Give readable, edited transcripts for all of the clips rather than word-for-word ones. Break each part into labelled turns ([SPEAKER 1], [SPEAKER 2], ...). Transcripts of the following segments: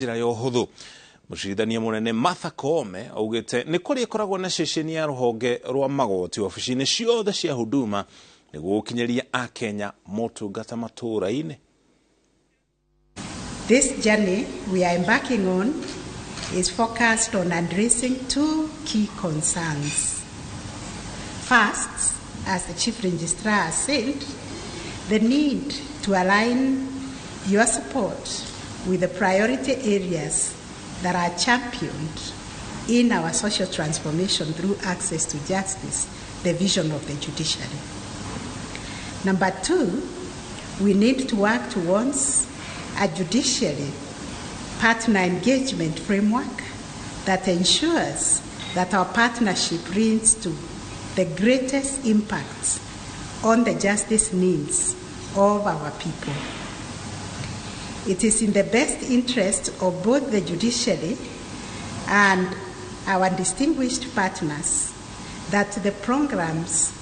[SPEAKER 1] njira ya uhuthu mucirithania munene Martha Koome augite ni kuri ikoragwo na ceceni ya ruhonge rwa magoti ofici-ini ciothe cia huduma niguo gukinyeria akenya motungata matura-ini.
[SPEAKER 2] This journey we are embarking on is focused on addressing two key concerns. First, as the Chief Registrar said, the need to align your support with the priority areas that are championed in our social transformation through access to justice, the vision of the judiciary. Number two, we need to work towards a judiciary partner engagement framework that ensures that our partnership brings to the greatest impact on the justice needs of our people. It is in the best interest of both the judiciary and our distinguished partners that the programs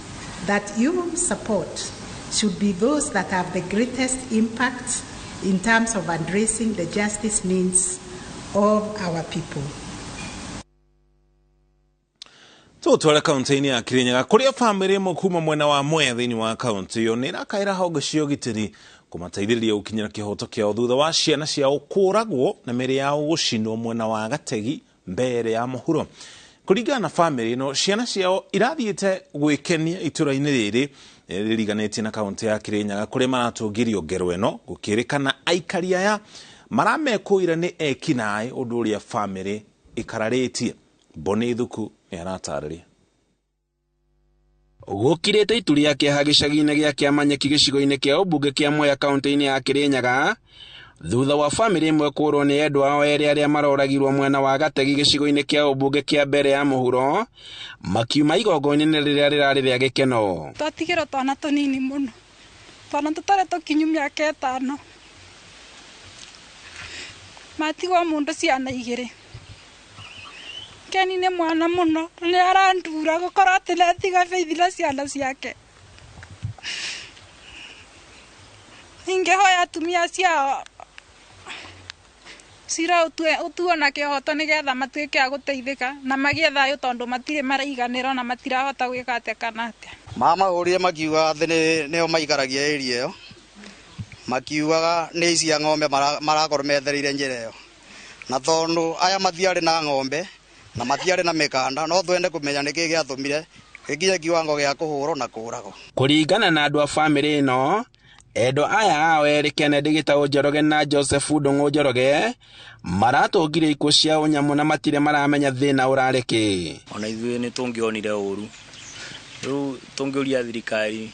[SPEAKER 2] that you support should be those that have the greatest impact in terms of addressing the justice needs of our people.
[SPEAKER 1] Tutwara kaunti-ini ya Kirinyaga kuria family mukuma mwena wa Mwea thiini wa kaunti iyo ni rakaira honge cia ugitiri kumateithĩrĩria gukinyira kihoto kiao thutha wa ciana ciao kũragwo na mĩĩrĩ yao gũcinwo mwena wa Gategi mbere ya mũhuro. Kũringana na family ino, ciana ciao irathiĩte gwĩkenia itũra-inĩ rĩrĩ rĩriganĩtie na kaunti ya Kirinyaga kuria maratũngĩrio ngero ĩno gũkĩrĩkana aikari aya maramekũĩra nĩ ekinaĩ ũndũ ũrĩa family ikararĩtie. Boni Thuku ni aratarĩria.
[SPEAKER 3] Gukirite itu ria kĩeha gĩcagi-inĩ gĩa Kĩamanyeki gĩcigo-inĩ kĩa ũmbunge kĩa Mwea kaunti-inĩ ya Kirinyaga thutha wa family imwe kũrwo nĩ endwa ao erĩ arĩa maroragirwo mwena wa Gategi gĩcigo-inĩ kĩa ũmbunge kĩa mbere ya mũhuro makiuma igongona-inĩ rĩrĩa rĩrarĩ rĩa gĩkeno.
[SPEAKER 4] Twatigĩrwo twana tũnini mũno, twana tũtarĩ tũkinyu mĩaka 5 matigwo mũndũ ciana 2. Keni nĩ mwana mũno nĩ arandura gũkorwo atĩ netiga Faith na ciana ciake. Ingehoya atumia ciao cira ũtuona kĩhoto nĩgetha matuĩke a gũteithĩka na magĩe thayũ tondũ matirĩ maraiganĩrwo na matirahota gwĩka atĩa kana atĩa.
[SPEAKER 5] Mama ũrĩa makiuga atĩ nĩo maikaragia area ĩyo, makiugaga nĩ ici ya ng'ombe marakorwo methereire njĩra ĩyo, na tondũ aya matiarĩ na ng'ombe na matiarĩ na mĩkanda no twende kũmenya nĩkĩ gĩatũmire gĩkinye kiwango gĩa kũhũrwo na kũragwo.
[SPEAKER 3] Kũringana na andũ a family ĩno, endo aya ao erĩ Kennedy Gĩtaũ Njoroge na Joseph Ndung'u Njoroge maratũngire ikuũ cia ũnyamu na matirĩ maramenya thĩna ũrarĩ kĩ.
[SPEAKER 6] Ona ithuĩ nĩ tũngĩonire ũru, rĩu tũngĩũria thirikari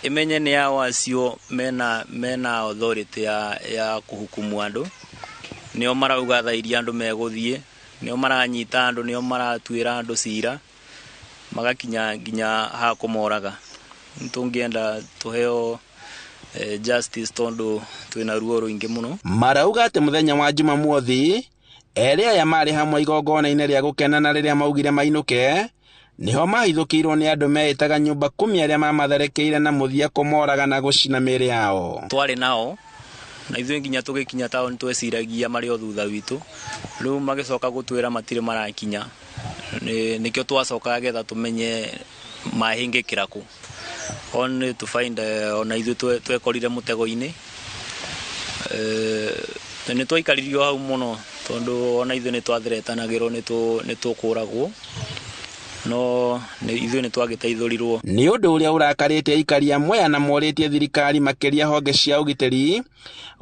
[SPEAKER 6] imenye nĩ ao acio mena authority ya kũhukumu andũ, nĩo marauga thaa iria andũ megũthiĩ, nĩo maranyita andũ, nĩo maratuĩra andũ cira magakinya nginya ha kũmoraga. Tũngĩenda tũheo justice tondũ twĩna ruo rũingĩ mũno.
[SPEAKER 3] Marauga atĩ mũthenya wa Jumamothi erĩ aya marĩ hamwe igongona-inĩ rĩa gũkenana rĩrĩa maugire mainũke niho mahithũkĩirwo nĩ andũ meĩtaga nyũmba 10 arĩa mamatharĩkĩire na mũthia kũmoraga na gũcina mĩĩrĩ yao.
[SPEAKER 6] Twarĩ nao na ithuĩ nginya tũgĩkinya taũni tweciragia marĩ o thutha witũ, rĩu magĩcoka gũtwĩra matirĩ marakinya, nĩkĩo twacokaga getha tũmenye mahĩngĩkĩra kũ. Only to find ona ithuĩ twekorire mũtego-inĩ, nĩ twaikaririo hau mũno tondũ ona ithuĩ nĩ twathiretanagĩrwo nĩ tũkũragwo, no ithuĩ nĩ twagĩteithũrirwo.
[SPEAKER 3] Nĩ ũndũ ũrĩa ũrakarĩte aikari a Mwea na morĩtie thirikari makĩria honge cia ũgitĩri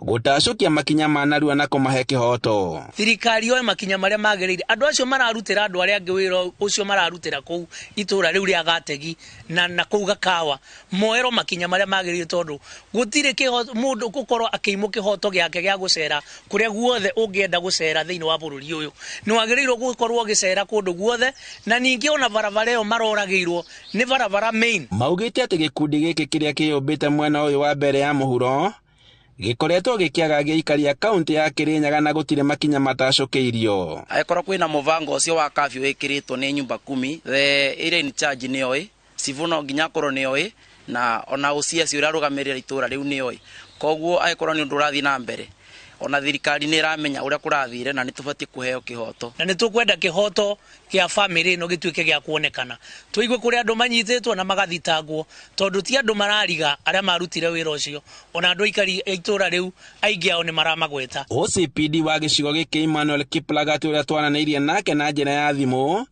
[SPEAKER 3] gũtacũkia makinya ma narua na kũmahe kĩhoto.
[SPEAKER 7] Thirikari yoe makinya marĩa magĩrĩire. Andũ acio mararutĩra andũ arĩa angĩ wĩra ũcio mararutĩra kũu itũra rĩu rĩa Gategi na kũu Gakawa, moerwo makinya marĩa magĩrĩire tondũ gũtirĩ kĩhoto mũndũ gũkorwo akĩimwo kĩhoto gĩake gĩa gũcera kũrĩa guothe ũngĩenda gũcera thĩinĩ wa bũrũri ũyũ. Nĩ wagĩrĩirwo gũkorwo ũgĩcera kũndũ guothe, na ningĩ ona barabara ĩyo maroragĩirwo nĩ barabara main.
[SPEAKER 3] Maugĩte atĩ gĩkundi gĩkĩ kĩrĩa kĩyũmbĩte mwena ũyũ wa mbere ya mũhuro gĩkoretwo gĩkĩagagia aikari a kaunti ya Kirinyaga na gũtirĩ makinya matacũkĩirio.
[SPEAKER 8] Agĩkorwo kwĩna mũbango ũcio wa curfew wĩkĩrĩtwo nĩ nyũmba 10, the area in charge nĩoĩ, civuno nginya korwo nĩoĩ, na ona ũciaci ũrĩa arũgamĩrĩra itũra rĩu nĩoĩ. Koguo agĩkorwo nĩ ũndũ ũrathiĩ na mbere ona thirikari nä ramenya å rä a kå rathire na nä tå batiä kå heo kä hoto
[SPEAKER 7] na nä tå kwenda kä hoto gä a bamĩrĩ ĩno gĩtuĩke gĩa kuonekana tũigue kũrĩa andũ manyitĩtwo na magathitangwo tondũ ti andũ marariga arĩa marutire wĩra ũcio ona andũ aikari itũra rĩu aingĩ ao nĩ maramagweta.
[SPEAKER 3] OCPD wa gĩcigo gĩkĩ Emmanuel Kiplagat ũrĩa twaranĩirie nake na njĩra ya thimũ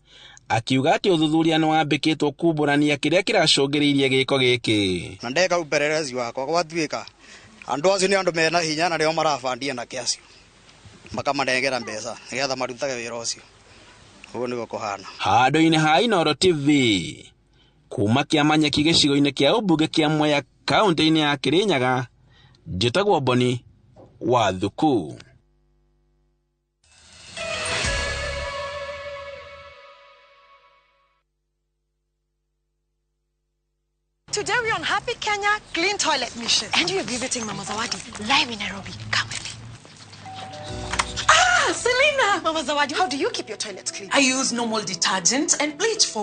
[SPEAKER 3] akiuga atĩ ũthuthuria nĩ wambĩkĩtwo kumbũrania kĩrĩa kĩracũngĩrĩirie gĩko gĩkĩ.
[SPEAKER 5] Na ndeka upelelezi wakwa gwatuĩka andũ acio nĩ andũ mena hinya na nĩo marabandia na kĩacio makamanengera mbeca nĩgetha marutage wĩra ũcio. Ũguo nĩguo kũhana. Handũ-inĩ
[SPEAKER 3] ha iNooro TV kuma Kĩamanyeki gĩcigo-inĩ kĩa ũmbunge kĩa Mwea kaunti-inĩ ya Kirinyaga, njĩtagwo Boni wa Thuku.
[SPEAKER 9] Today we're on Happy Kenya Clean Toilet Mission. And you're visiting Mama Zawadi live in Nairobi. Come with me.
[SPEAKER 10] Selena!
[SPEAKER 9] Mama Zawadi, how do you keep your toilets clean?
[SPEAKER 10] I use normal detergent and bleach for